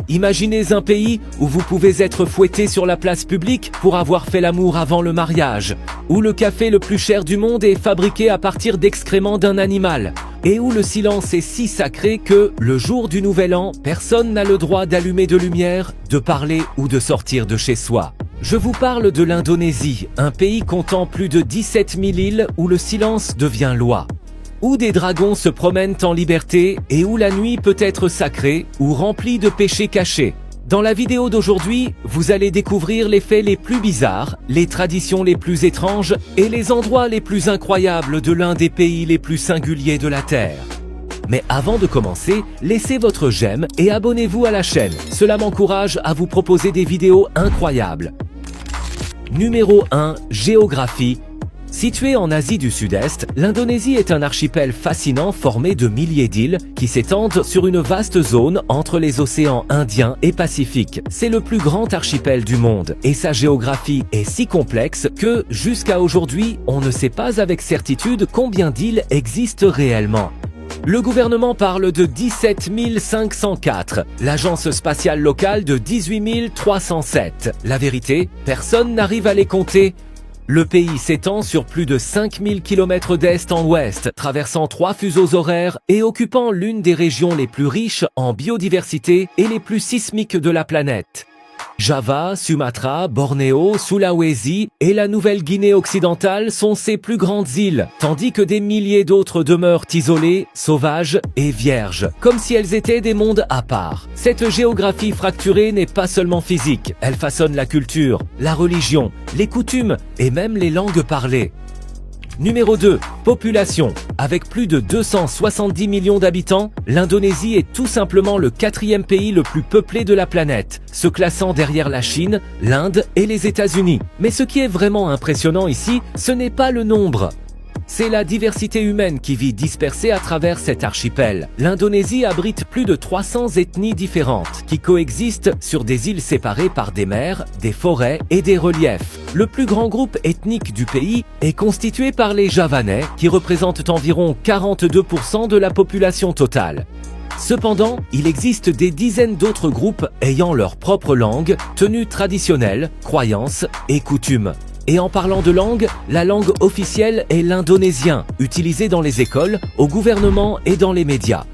Imaginez un pays où vous pouvez être fouetté sur la place publique pour avoir fait l'amour avant le mariage, où le café le plus cher du monde est fabriqué à partir d'excréments d'un animal, et où le silence est si sacré que, le jour du Nouvel An, personne n'a le droit d'allumer de lumière, de parler ou de sortir de chez soi. Je vous parle de l'Indonésie, un pays comptant plus de 17 000 îles où le silence devient loi. Où des dragons se promènent en liberté et où la nuit peut être sacrée ou remplie de péchés cachés. Dans la vidéo d'aujourd'hui, vous allez découvrir les faits les plus bizarres, les traditions les plus étranges et les endroits les plus incroyables de l'un des pays les plus singuliers de la Terre. Mais avant de commencer, laissez votre j'aime et abonnez-vous à la chaîne. Cela m'encourage à vous proposer des vidéos incroyables. Numéro 1. Géographie. Située en Asie du Sud-Est, l'Indonésie est un archipel fascinant formé de milliers d'îles qui s'étendent sur une vaste zone entre les océans Indien et Pacifique. C'est le plus grand archipel du monde et sa géographie est si complexe que, jusqu'à aujourd'hui, on ne sait pas avec certitude combien d'îles existent réellement. Le gouvernement parle de 17 504, l'agence spatiale locale de 18 307. La vérité, personne n'arrive à les compter. Le pays s'étend sur plus de 5000 km d'est en ouest, traversant 3 fuseaux horaires et occupant l'une des régions les plus riches en biodiversité et les plus sismiques de la planète. Java, Sumatra, Bornéo, Sulawesi et la Nouvelle-Guinée occidentale sont ses plus grandes îles, tandis que des milliers d'autres demeurent isolées, sauvages et vierges, comme si elles étaient des mondes à part. Cette géographie fracturée n'est pas seulement physique, elle façonne la culture, la religion, les coutumes et même les langues parlées. Numéro 2. Population. Avec plus de 270 millions d'habitants, l'Indonésie est tout simplement le 4e pays le plus peuplé de la planète, se classant derrière la Chine, l'Inde et les États-Unis. Mais ce qui est vraiment impressionnant ici, ce n'est pas le nombre. C'est la diversité humaine qui vit dispersée à travers cet archipel. L'Indonésie abrite plus de 300 ethnies différentes qui coexistent sur des îles séparées par des mers, des forêts et des reliefs. Le plus grand groupe ethnique du pays est constitué par les Javanais qui représentent environ 42% de la population totale. Cependant, il existe des dizaines d'autres groupes ayant leur propre langue, tenues traditionnelles, croyances et coutumes. Et en parlant de langue, la langue officielle est l'indonésien, utilisé dans les écoles, au gouvernement et dans les médias.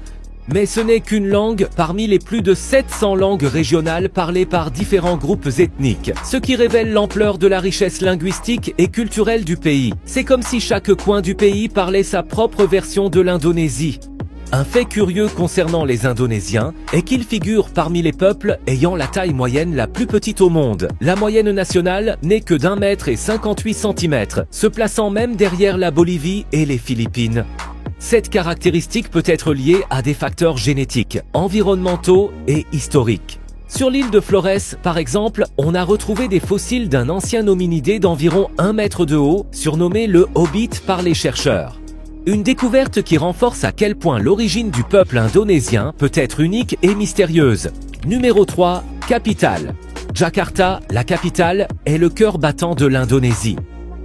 Mais ce n'est qu'une langue parmi les plus de 700 langues régionales parlées par différents groupes ethniques, ce qui révèle l'ampleur de la richesse linguistique et culturelle du pays. C'est comme si chaque coin du pays parlait sa propre version de l'Indonésie. Un fait curieux concernant les Indonésiens est qu'ils figurent parmi les peuples ayant la taille moyenne la plus petite au monde. La moyenne nationale n'est que d'1,58 m, se plaçant même derrière la Bolivie et les Philippines. Cette caractéristique peut être liée à des facteurs génétiques, environnementaux et historiques. Sur l'île de Flores, par exemple, on a retrouvé des fossiles d'un ancien hominidé d'environ 1 mètre de haut, surnommé le Hobbit par les chercheurs. Une découverte qui renforce à quel point l'origine du peuple indonésien peut être unique et mystérieuse. Numéro 3. Capitale. Jakarta, la capitale, est le cœur battant de l'Indonésie.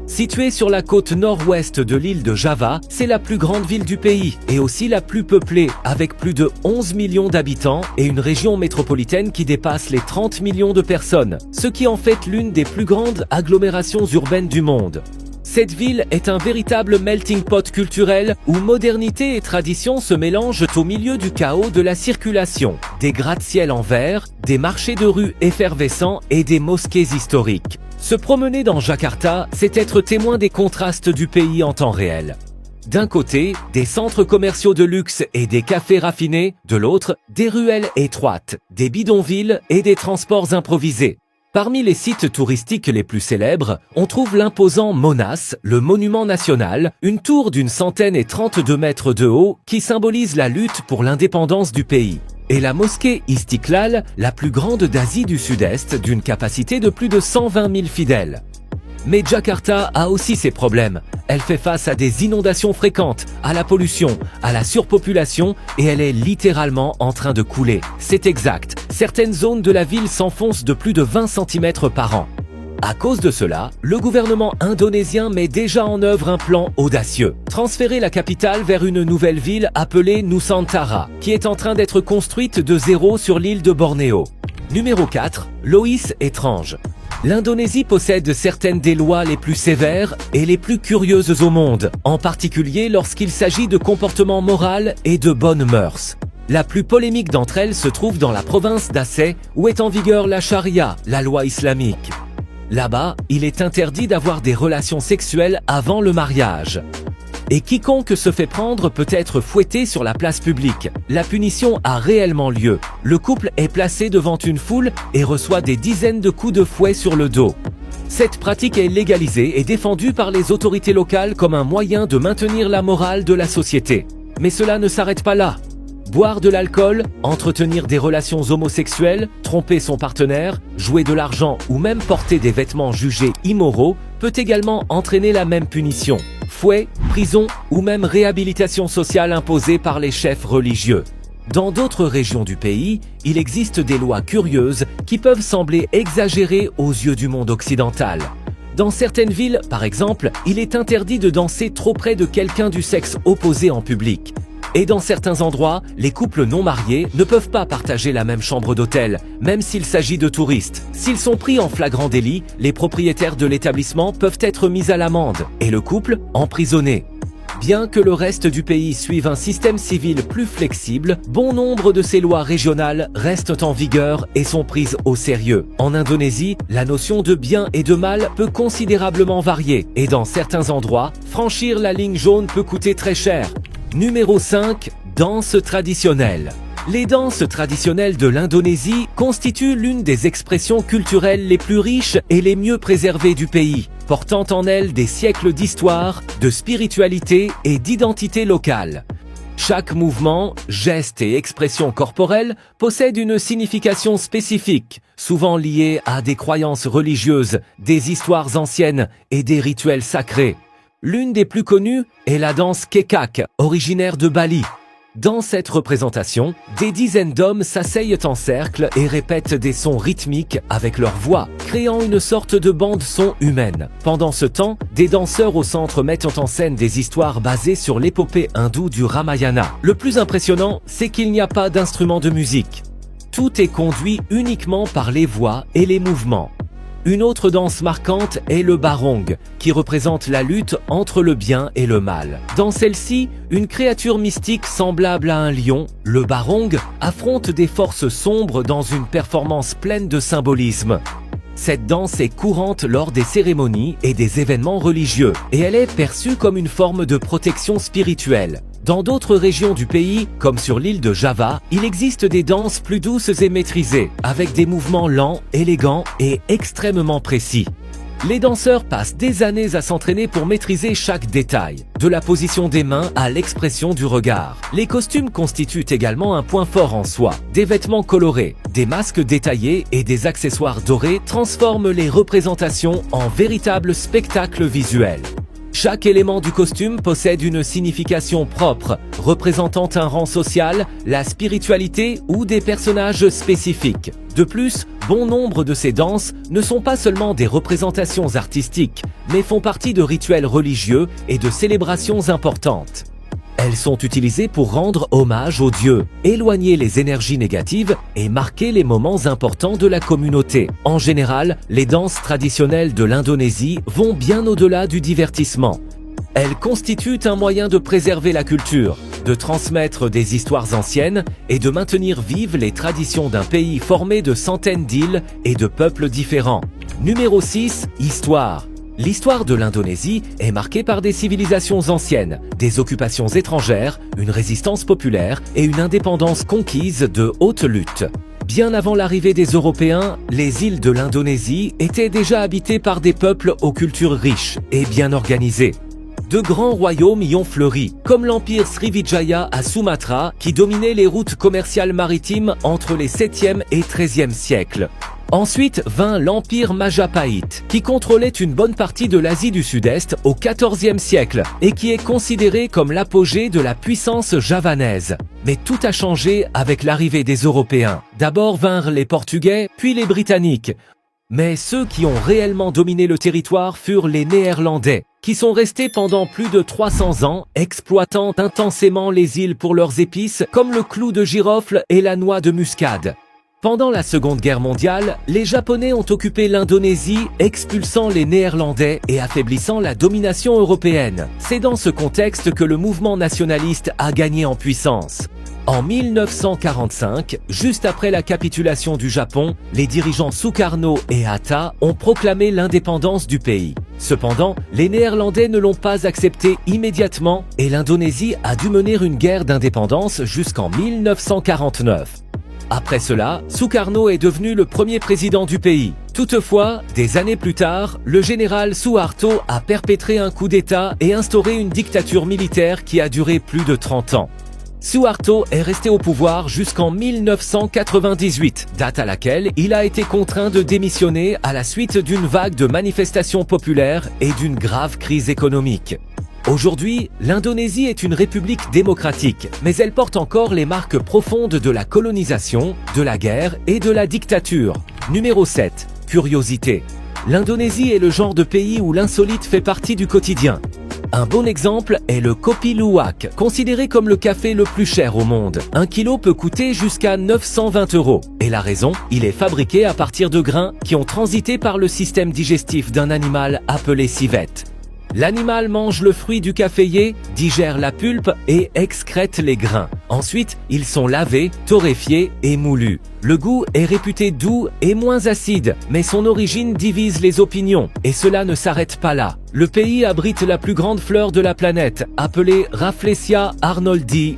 Située sur la côte nord-ouest de l'île de Java, c'est la plus grande ville du pays et aussi la plus peuplée, avec plus de 11 millions d'habitants et une région métropolitaine qui dépasse les 30 millions de personnes, ce qui en fait l'une des plus grandes agglomérations urbaines du monde. Cette ville est un véritable melting pot culturel où modernité et tradition se mélangent au milieu du chaos de la circulation, des gratte-ciel en verre, des marchés de rue effervescents et des mosquées historiques. Se promener dans Jakarta, c'est être témoin des contrastes du pays en temps réel. D'un côté, des centres commerciaux de luxe et des cafés raffinés, de l'autre, des ruelles étroites, des bidonvilles et des transports improvisés. Parmi les sites touristiques les plus célèbres, on trouve l'imposant Monas, le monument national, une tour d'une 132 mètres de haut qui symbolise la lutte pour l'indépendance du pays. Et la mosquée Istiklal, la plus grande d'Asie du Sud-Est, d'une capacité de plus de 120 000 fidèles. Mais Jakarta a aussi ses problèmes. Elle fait face à des inondations fréquentes, à la pollution, à la surpopulation et elle est littéralement en train de couler. C'est exact, certaines zones de la ville s'enfoncent de plus de 20 cm par an. À cause de cela, le gouvernement indonésien met déjà en œuvre un plan audacieux. Transférer la capitale vers une nouvelle ville appelée Nusantara, qui est en train d'être construite de zéro sur l'île de Bornéo. Numéro 4. Lois étrange. L'Indonésie possède certaines des lois les plus sévères et les plus curieuses au monde, en particulier lorsqu'il s'agit de comportements moraux et de bonnes mœurs. La plus polémique d'entre elles se trouve dans la province d'Aceh, où est en vigueur la charia, la loi islamique. Là-bas, il est interdit d'avoir des relations sexuelles avant le mariage. Et quiconque se fait prendre peut être fouetté sur la place publique. La punition a réellement lieu. Le couple est placé devant une foule et reçoit des dizaines de coups de fouet sur le dos. Cette pratique est légalisée et défendue par les autorités locales comme un moyen de maintenir la morale de la société. Mais cela ne s'arrête pas là. Boire de l'alcool, entretenir des relations homosexuelles, tromper son partenaire, jouer de l'argent ou même porter des vêtements jugés immoraux peut également entraîner la même punition. Fouet, prison ou même réhabilitation sociale imposée par les chefs religieux. Dans d'autres régions du pays, il existe des lois curieuses qui peuvent sembler exagérées aux yeux du monde occidental. Dans certaines villes, par exemple, il est interdit de danser trop près de quelqu'un du sexe opposé en public. Et dans certains endroits, les couples non mariés ne peuvent pas partager la même chambre d'hôtel, même s'il s'agit de touristes. S'ils sont pris en flagrant délit, les propriétaires de l'établissement peuvent être mis à l'amende et le couple emprisonné. Bien que le reste du pays suive un système civil plus flexible, bon nombre de ces lois régionales restent en vigueur et sont prises au sérieux. En Indonésie, la notion de bien et de mal peut considérablement varier et dans certains endroits, franchir la ligne jaune peut coûter très cher. Numéro 5. Danse traditionnelle. Les danses traditionnelles de l'Indonésie constituent l'une des expressions culturelles les plus riches et les mieux préservées du pays, portant en elles des siècles d'histoire, de spiritualité et d'identité locale. Chaque mouvement, geste et expression corporelle possède une signification spécifique, souvent liée à des croyances religieuses, des histoires anciennes et des rituels sacrés. L'une des plus connues est la danse Kecak, originaire de Bali. Dans cette représentation, des dizaines d'hommes s'asseyent en cercle et répètent des sons rythmiques avec leur voix, créant une sorte de bande-son humaine. Pendant ce temps, des danseurs au centre mettent en scène des histoires basées sur l'épopée hindoue du Ramayana. Le plus impressionnant, c'est qu'il n'y a pas d'instrument de musique. Tout est conduit uniquement par les voix et les mouvements. Une autre danse marquante est le barong, qui représente la lutte entre le bien et le mal. Dans celle-ci, une créature mystique semblable à un lion, le barong, affronte des forces sombres dans une performance pleine de symbolisme. Cette danse est courante lors des cérémonies et des événements religieux, et elle est perçue comme une forme de protection spirituelle. Dans d'autres régions du pays, comme sur l'île de Java, il existe des danses plus douces et maîtrisées, avec des mouvements lents, élégants et extrêmement précis. Les danseurs passent des années à s'entraîner pour maîtriser chaque détail, de la position des mains à l'expression du regard. Les costumes constituent également un point fort en soi. Des vêtements colorés, des masques détaillés et des accessoires dorés transforment les représentations en véritables spectacles visuels. Chaque élément du costume possède une signification propre, représentant un rang social, la spiritualité ou des personnages spécifiques. De plus, bon nombre de ces danses ne sont pas seulement des représentations artistiques, mais font partie de rituels religieux et de célébrations importantes. Elles sont utilisées pour rendre hommage aux dieux, éloigner les énergies négatives et marquer les moments importants de la communauté. En général, les danses traditionnelles de l'Indonésie vont bien au-delà du divertissement. Elles constituent un moyen de préserver la culture, de transmettre des histoires anciennes et de maintenir vives les traditions d'un pays formé de centaines d'îles et de peuples différents. Numéro 6. Histoire. L'histoire de l'Indonésie est marquée par des civilisations anciennes, des occupations étrangères, une résistance populaire et une indépendance conquise de haute lutte. Bien avant l'arrivée des Européens, les îles de l'Indonésie étaient déjà habitées par des peuples aux cultures riches et bien organisées. De grands royaumes y ont fleuri, comme l'empire Sriwijaya à Sumatra qui dominait les routes commerciales maritimes entre les 7e et 13e siècles. Ensuite vint l'empire Majapahit, qui contrôlait une bonne partie de l'Asie du Sud-Est au XIVe siècle et qui est considéré comme l'apogée de la puissance javanaise. Mais tout a changé avec l'arrivée des Européens. D'abord vinrent les Portugais, puis les Britanniques. Mais ceux qui ont réellement dominé le territoire furent les Néerlandais, qui sont restés pendant plus de 300 ans, exploitant intensément les îles pour leurs épices comme le clou de girofle et la noix de muscade. Pendant la Seconde Guerre mondiale, les Japonais ont occupé l'Indonésie, expulsant les Néerlandais et affaiblissant la domination européenne. C'est dans ce contexte que le mouvement nationaliste a gagné en puissance. En 1945, juste après la capitulation du Japon, les dirigeants Sukarno et Hatta ont proclamé l'indépendance du pays. Cependant, les Néerlandais ne l'ont pas accepté immédiatement et l'Indonésie a dû mener une guerre d'indépendance jusqu'en 1949. Après cela, Sukarno est devenu le premier président du pays. Toutefois, des années plus tard, le général Suharto a perpétré un coup d'État et instauré une dictature militaire qui a duré plus de 30 ans. Suharto est resté au pouvoir jusqu'en 1998, date à laquelle il a été contraint de démissionner à la suite d'une vague de manifestations populaires et d'une grave crise économique. Aujourd'hui, l'Indonésie est une république démocratique, mais elle porte encore les marques profondes de la colonisation, de la guerre et de la dictature. Numéro 7. Curiosité. L'Indonésie est le genre de pays où l'insolite fait partie du quotidien. Un bon exemple est le kopi luwak, considéré comme le café le plus cher au monde. 1 kilo peut coûter jusqu'à 920 €. Et la raison, il est fabriqué à partir de grains qui ont transité par le système digestif d'un animal appelé civette. L'animal mange le fruit du caféier, digère la pulpe et excrète les grains. Ensuite, ils sont lavés, torréfiés et moulus. Le goût est réputé doux et moins acide, mais son origine divise les opinions, et cela ne s'arrête pas là. Le pays abrite la plus grande fleur de la planète, appelée Rafflesia arnoldi.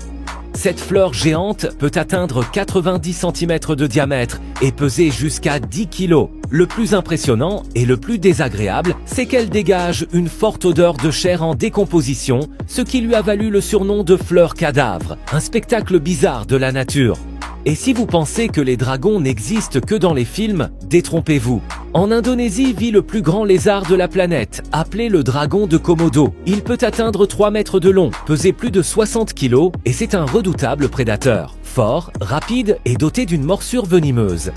Cette fleur géante peut atteindre 90 cm de diamètre et peser jusqu'à 10 kg. Le plus impressionnant et le plus désagréable, c'est qu'elle dégage une forte odeur de chair en décomposition, ce qui lui a valu le surnom de fleur cadavre, un spectacle bizarre de la nature. Et si vous pensez que les dragons n'existent que dans les films, détrompez-vous. En Indonésie vit le plus grand lézard de la planète, appelé le dragon de Komodo. Il peut atteindre 3 mètres de long, peser plus de 60 kg et c'est un redoutable prédateur. Fort, rapide et doté d'une morsure venimeuse.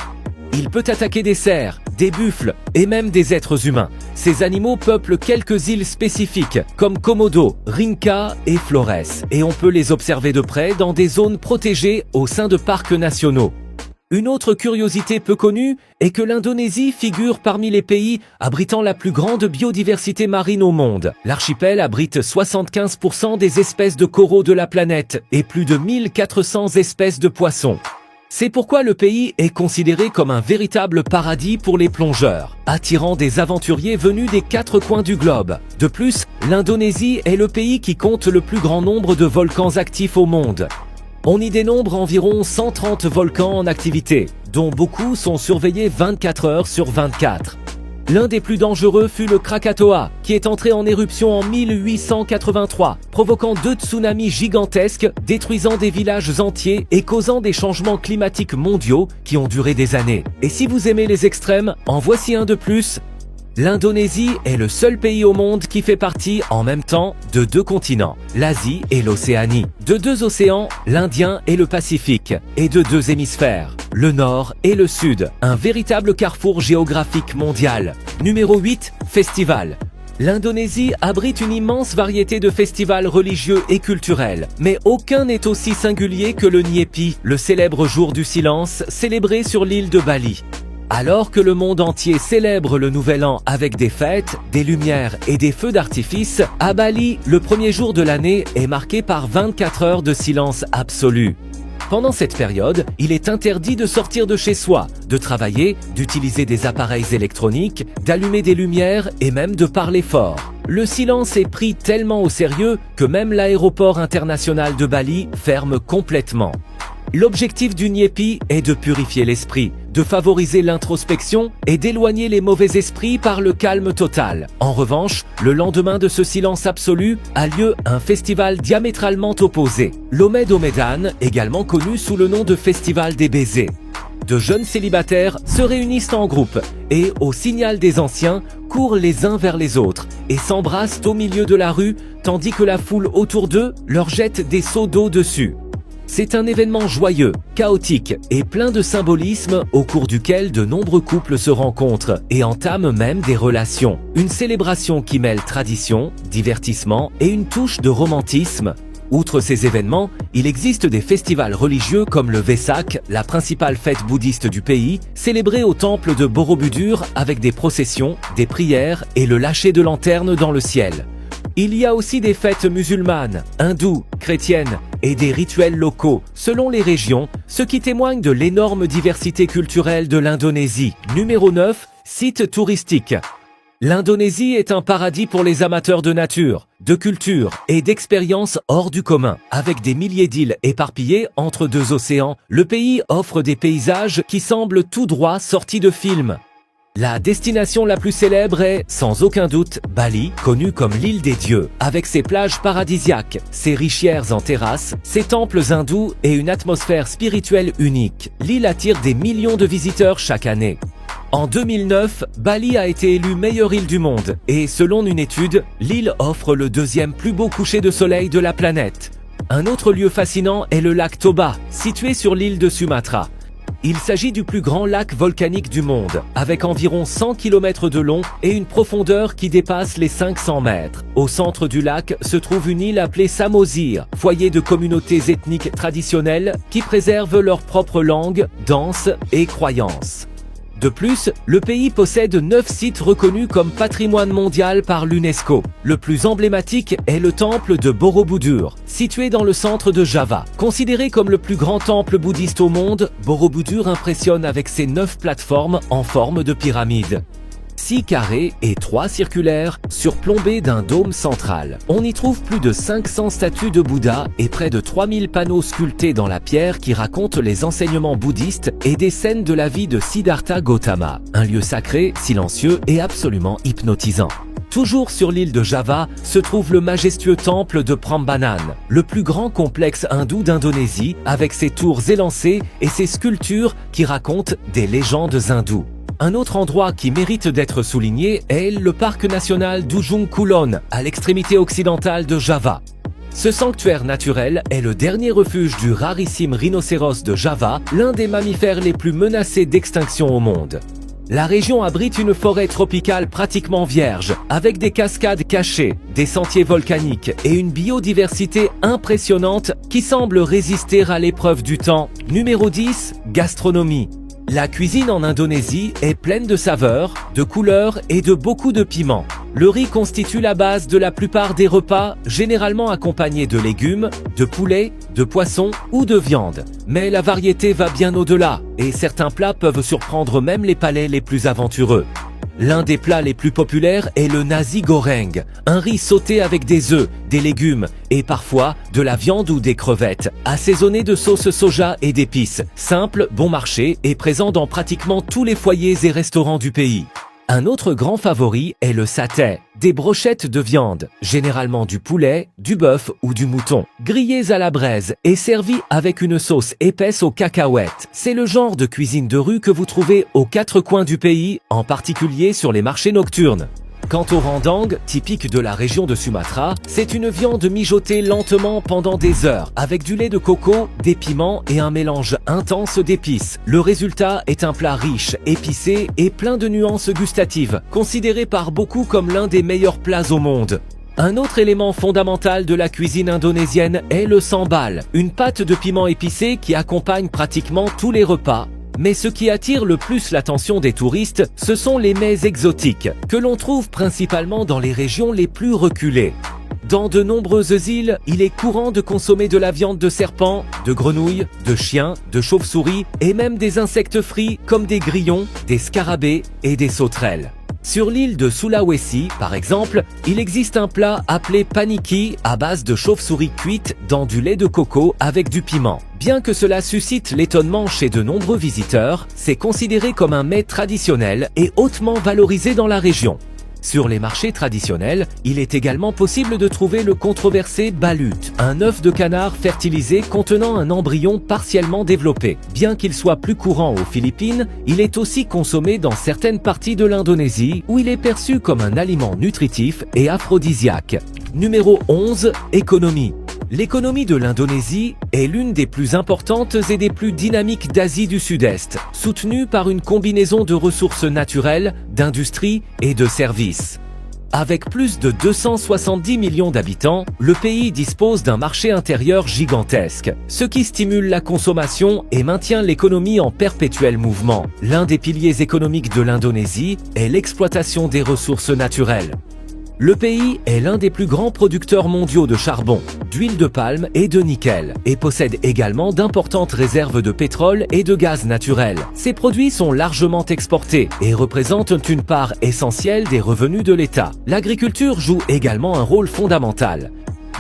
Il peut attaquer des cerfs, des buffles et même des êtres humains. Ces animaux peuplent quelques îles spécifiques comme Komodo, Rinca et Flores et on peut les observer de près dans des zones protégées au sein de parcs nationaux. Une autre curiosité peu connue est que l'Indonésie figure parmi les pays abritant la plus grande biodiversité marine au monde. L'archipel abrite 75% des espèces de coraux de la planète et plus de 1400 espèces de poissons. C'est pourquoi le pays est considéré comme un véritable paradis pour les plongeurs, attirant des aventuriers venus des 4 coins du globe. De plus, l'Indonésie est le pays qui compte le plus grand nombre de volcans actifs au monde. On y dénombre environ 130 volcans en activité, dont beaucoup sont surveillés 24 heures sur 24. L'un des plus dangereux fut le Krakatoa, qui est entré en éruption en 1883, provoquant 2 tsunamis gigantesques, détruisant des villages entiers et causant des changements climatiques mondiaux qui ont duré des années. Et si vous aimez les extrêmes, en voici un de plus. L'Indonésie est le seul pays au monde qui fait partie en même temps de 2 continents, l'Asie et l'Océanie, de 2 océans, l'Indien et le Pacifique, et de 2 hémisphères, le Nord et le Sud, un véritable carrefour géographique mondial. Numéro 8, Festival. L'Indonésie abrite une immense variété de festivals religieux et culturels, mais aucun n'est aussi singulier que le Nyepi, le célèbre jour du silence, célébré sur l'île de Bali. Alors que le monde entier célèbre le Nouvel An avec des fêtes, des lumières et des feux d'artifice, à Bali, le premier jour de l'année est marqué par 24 heures de silence absolu. Pendant cette période, il est interdit de sortir de chez soi, de travailler, d'utiliser des appareils électroniques, d'allumer des lumières et même de parler fort. Le silence est pris tellement au sérieux que même l'aéroport international de Bali ferme complètement. L'objectif du Nyepi est de purifier l'esprit, de favoriser l'introspection et d'éloigner les mauvais esprits par le calme total. En revanche, le lendemain de ce silence absolu a lieu un festival diamétralement opposé, l'Omed Omedan, également connu sous le nom de Festival des baisers. De jeunes célibataires se réunissent en groupe et, au signal des anciens, courent les uns vers les autres et s'embrassent au milieu de la rue, tandis que la foule autour d'eux leur jette des seaux d'eau dessus. C'est un événement joyeux, chaotique et plein de symbolisme au cours duquel de nombreux couples se rencontrent et entament même des relations. Une célébration qui mêle tradition, divertissement et une touche de romantisme. Outre ces événements, il existe des festivals religieux comme le Vesak, la principale fête bouddhiste du pays, célébrée au temple de Borobudur avec des processions, des prières et le lâcher de lanternes dans le ciel. Il y a aussi des fêtes musulmanes, hindoues, chrétiennes et des rituels locaux, selon les régions, ce qui témoigne de l'énorme diversité culturelle de l'Indonésie. Numéro 9, site touristique. L'Indonésie est un paradis pour les amateurs de nature, de culture et d'expériences hors du commun. Avec des milliers d'îles éparpillées entre deux océans, le pays offre des paysages qui semblent tout droit sortis de films. La destination la plus célèbre est, sans aucun doute, Bali, connue comme l'île des dieux, avec ses plages paradisiaques, ses richières en terrasses, ses temples hindous et une atmosphère spirituelle unique. L'île attire des millions de visiteurs chaque année. En 2009, Bali a été élue meilleure île du monde et selon une étude, l'île offre le deuxième plus beau coucher de soleil de la planète. Un autre lieu fascinant est le lac Toba, situé sur l'île de Sumatra. Il s'agit du plus grand lac volcanique du monde, avec environ 100 km de long et une profondeur qui dépasse les 500 mètres. Au centre du lac se trouve une île appelée Samosir, foyer de communautés ethniques traditionnelles qui préservent leur propre langue, danse et croyances. De plus, le pays possède 9 sites reconnus comme patrimoine mondial par l'UNESCO. Le plus emblématique est le temple de Borobudur, situé dans le centre de Java. Considéré comme le plus grand temple bouddhiste au monde, Borobudur impressionne avec ses 9 plateformes en forme de pyramide. 6 carrés et 3 circulaires, surplombés d'un dôme central. On y trouve plus de 500 statues de Bouddha et près de 3000 panneaux sculptés dans la pierre qui racontent les enseignements bouddhistes et des scènes de la vie de Siddhartha Gautama. Un lieu sacré, silencieux et absolument hypnotisant. Toujours sur l'île de Java se trouve le majestueux temple de Prambanan, le plus grand complexe hindou d'Indonésie avec ses tours élancées et ses sculptures qui racontent des légendes hindoues. Un autre endroit qui mérite d'être souligné est le parc national d'Ujung Kulon, à l'extrémité occidentale de Java. Ce sanctuaire naturel est le dernier refuge du rarissime rhinocéros de Java, l'un des mammifères les plus menacés d'extinction au monde. La région abrite une forêt tropicale pratiquement vierge, avec des cascades cachées, des sentiers volcaniques et une biodiversité impressionnante qui semble résister à l'épreuve du temps. Numéro 10, gastronomie. La cuisine en Indonésie est pleine de saveurs, de couleurs et de beaucoup de piments. Le riz constitue la base de la plupart des repas, généralement accompagnés de légumes, de poulet, de poisson ou de viande. Mais la variété va bien au-delà, et certains plats peuvent surprendre même les palais les plus aventureux. L'un des plats les plus populaires est le nasi goreng, un riz sauté avec des œufs, des légumes et parfois de la viande ou des crevettes, assaisonné de sauce soja et d'épices, simple, bon marché et présent dans pratiquement tous les foyers et restaurants du pays. Un autre grand favori est le satay, des brochettes de viande, généralement du poulet, du bœuf ou du mouton, grillées à la braise et servies avec une sauce épaisse aux cacahuètes. C'est le genre de cuisine de rue que vous trouvez aux 4 coins du pays, en particulier sur les marchés nocturnes. Quant au rendang, typique de la région de Sumatra, c'est une viande mijotée lentement pendant des heures, avec du lait de coco, des piments et un mélange intense d'épices. Le résultat est un plat riche, épicé et plein de nuances gustatives, considéré par beaucoup comme l'un des meilleurs plats au monde. Un autre élément fondamental de la cuisine indonésienne est le sambal, une pâte de piment épicé qui accompagne pratiquement tous les repas. Mais ce qui attire le plus l'attention des touristes, ce sont les mets exotiques, que l'on trouve principalement dans les régions les plus reculées. Dans de nombreuses îles, il est courant de consommer de la viande de serpent, de grenouilles, de chiens, de chauves-souris et même des insectes frits comme des grillons, des scarabées et des sauterelles. Sur l'île de Sulawesi, par exemple, il existe un plat appelé paniki à base de chauve-souris cuites dans du lait de coco avec du piment. Bien que cela suscite l'étonnement chez de nombreux visiteurs, c'est considéré comme un mets traditionnel et hautement valorisé dans la région. Sur les marchés traditionnels, il est également possible de trouver le controversé balut, un œuf de canard fertilisé contenant un embryon partiellement développé. Bien qu'il soit plus courant aux Philippines, il est aussi consommé dans certaines parties de l'Indonésie où il est perçu comme un aliment nutritif et aphrodisiaque. Numéro 11, économie. L'économie de l'Indonésie est l'une des plus importantes et des plus dynamiques d'Asie du Sud-Est, soutenue par une combinaison de ressources naturelles, d'industrie et de services. Avec plus de 270 millions d'habitants, le pays dispose d'un marché intérieur gigantesque, ce qui stimule la consommation et maintient l'économie en perpétuel mouvement. L'un des piliers économiques de l'Indonésie est l'exploitation des ressources naturelles. Le pays est l'un des plus grands producteurs mondiaux de charbon, d'huile de palme et de nickel, et possède également d'importantes réserves de pétrole et de gaz naturel. Ces produits sont largement exportés et représentent une part essentielle des revenus de l'État. L'agriculture joue également un rôle fondamental.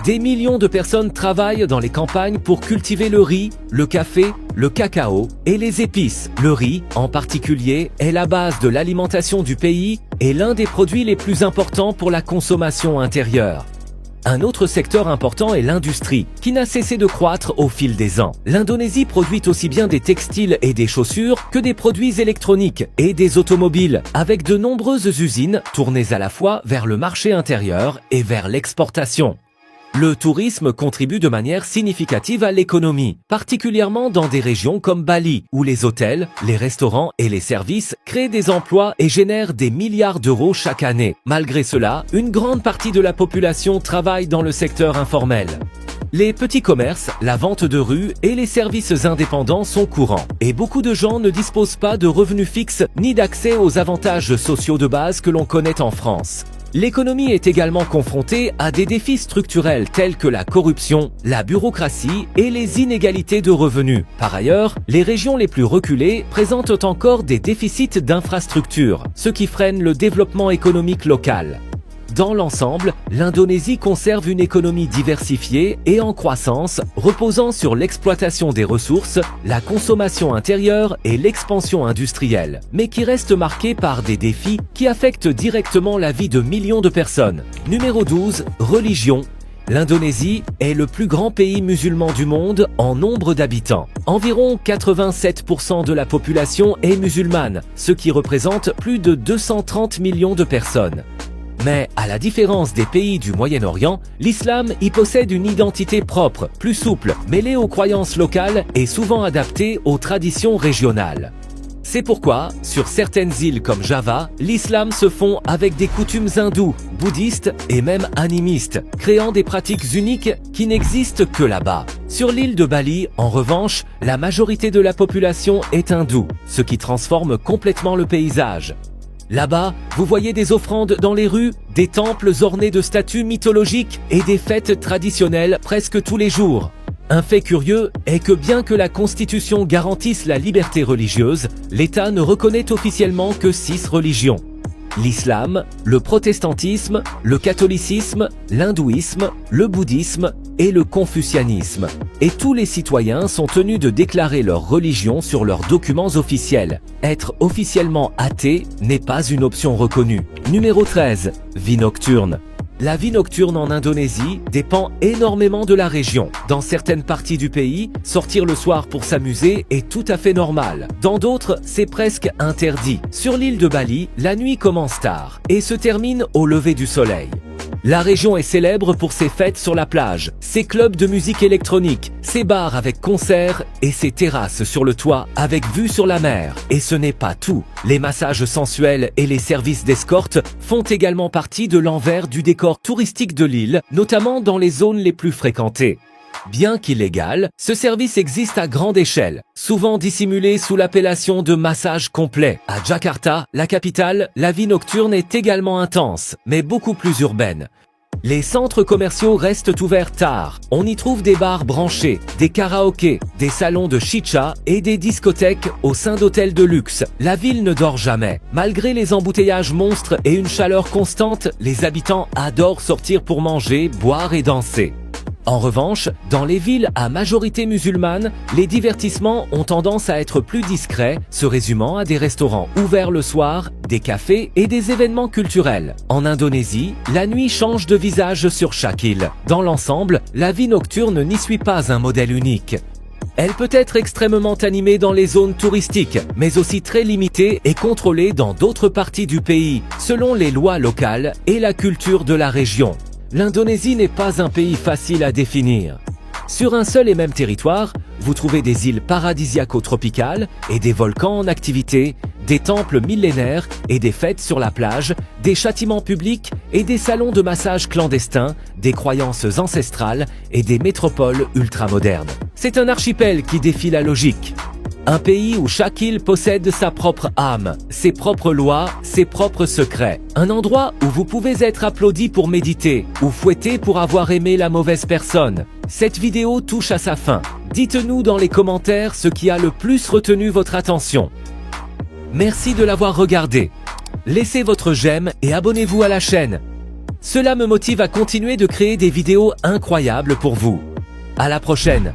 Des millions de personnes travaillent dans les campagnes pour cultiver le riz, le café, le cacao et les épices. Le riz, en particulier, est la base de l'alimentation du pays et l'un des produits les plus importants pour la consommation intérieure. Un autre secteur important est l'industrie, qui n'a cessé de croître au fil des ans. L'Indonésie produit aussi bien des textiles et des chaussures que des produits électroniques et des automobiles, avec de nombreuses usines tournées à la fois vers le marché intérieur et vers l'exportation. Le tourisme contribue de manière significative à l'économie, particulièrement dans des régions comme Bali, où les hôtels, les restaurants et les services créent des emplois et génèrent des milliards d'euros chaque année. Malgré cela, une grande partie de la population travaille dans le secteur informel. Les petits commerces, la vente de rue et les services indépendants sont courants, et beaucoup de gens ne disposent pas de revenus fixes ni d'accès aux avantages sociaux de base que l'on connaît en France. L'économie est également confrontée à des défis structurels tels que la corruption, la bureaucratie et les inégalités de revenus. Par ailleurs, les régions les plus reculées présentent encore des déficits d'infrastructures, ce qui freine le développement économique local. Dans l'ensemble, l'Indonésie conserve une économie diversifiée et en croissance, reposant sur l'exploitation des ressources, la consommation intérieure et l'expansion industrielle, mais qui reste marquée par des défis qui affectent directement la vie de millions de personnes. Numéro 12, religion. L'Indonésie est le plus grand pays musulman du monde en nombre d'habitants. Environ 87% de la population est musulmane, ce qui représente plus de 230 millions de personnes. Mais, à la différence des pays du Moyen-Orient, l'islam y possède une identité propre, plus souple, mêlée aux croyances locales et souvent adaptée aux traditions régionales. C'est pourquoi, sur certaines îles comme Java, l'islam se fond avec des coutumes hindoues, bouddhistes et même animistes, créant des pratiques uniques qui n'existent que là-bas. Sur l'île de Bali, en revanche, la majorité de la population est hindoue, ce qui transforme complètement le paysage. Là-bas, vous voyez des offrandes dans les rues, des temples ornés de statues mythologiques et des fêtes traditionnelles presque tous les jours. Un fait curieux est que bien que la Constitution garantisse la liberté religieuse, l'État ne reconnaît officiellement que 6 religions. L'islam, le protestantisme, le catholicisme, l'hindouisme, le bouddhisme et le confucianisme. Et tous les citoyens sont tenus de déclarer leur religion sur leurs documents officiels. Être officiellement athée n'est pas une option reconnue. Numéro 13. Vie nocturne. La vie nocturne en Indonésie dépend énormément de la région. Dans certaines parties du pays, sortir le soir pour s'amuser est tout à fait normal. Dans d'autres, c'est presque interdit. Sur l'île de Bali, la nuit commence tard et se termine au lever du soleil. La région est célèbre pour ses fêtes sur la plage, ses clubs de musique électronique, ses bars avec concerts et ses terrasses sur le toit avec vue sur la mer. Et ce n'est pas tout. Les massages sensuels et les services d'escorte font également partie de l'envers du décor touristique de l'île, notamment dans les zones les plus fréquentées. Bien qu'illégal, ce service existe à grande échelle, souvent dissimulé sous l'appellation de massage complet. À Jakarta, la capitale, la vie nocturne est également intense, mais beaucoup plus urbaine. Les centres commerciaux restent ouverts tard. On y trouve des bars branchés, des karaokés, des salons de chicha et des discothèques au sein d'hôtels de luxe. La ville ne dort jamais. Malgré les embouteillages monstres et une chaleur constante, les habitants adorent sortir pour manger, boire et danser. En revanche, dans les villes à majorité musulmane, les divertissements ont tendance à être plus discrets, se résumant à des restaurants ouverts le soir, des cafés et des événements culturels. En Indonésie, la nuit change de visage sur chaque île. Dans l'ensemble, la vie nocturne n'y suit pas un modèle unique. Elle peut être extrêmement animée dans les zones touristiques, mais aussi très limitée et contrôlée dans d'autres parties du pays, selon les lois locales et la culture de la région. L'Indonésie n'est pas un pays facile à définir. Sur un seul et même territoire, vous trouvez des îles paradisiaco-tropicales et des volcans en activité, des temples millénaires et des fêtes sur la plage, des châtiments publics et des salons de massage clandestins, des croyances ancestrales et des métropoles ultramodernes. C'est un archipel qui défie la logique. Un pays où chaque île possède sa propre âme, ses propres lois, ses propres secrets. Un endroit où vous pouvez être applaudi pour méditer ou fouetté pour avoir aimé la mauvaise personne. Cette vidéo touche à sa fin. Dites-nous dans les commentaires ce qui a le plus retenu votre attention. Merci de l'avoir regardé. Laissez votre j'aime et abonnez-vous à la chaîne. Cela me motive à continuer de créer des vidéos incroyables pour vous. À la prochaine.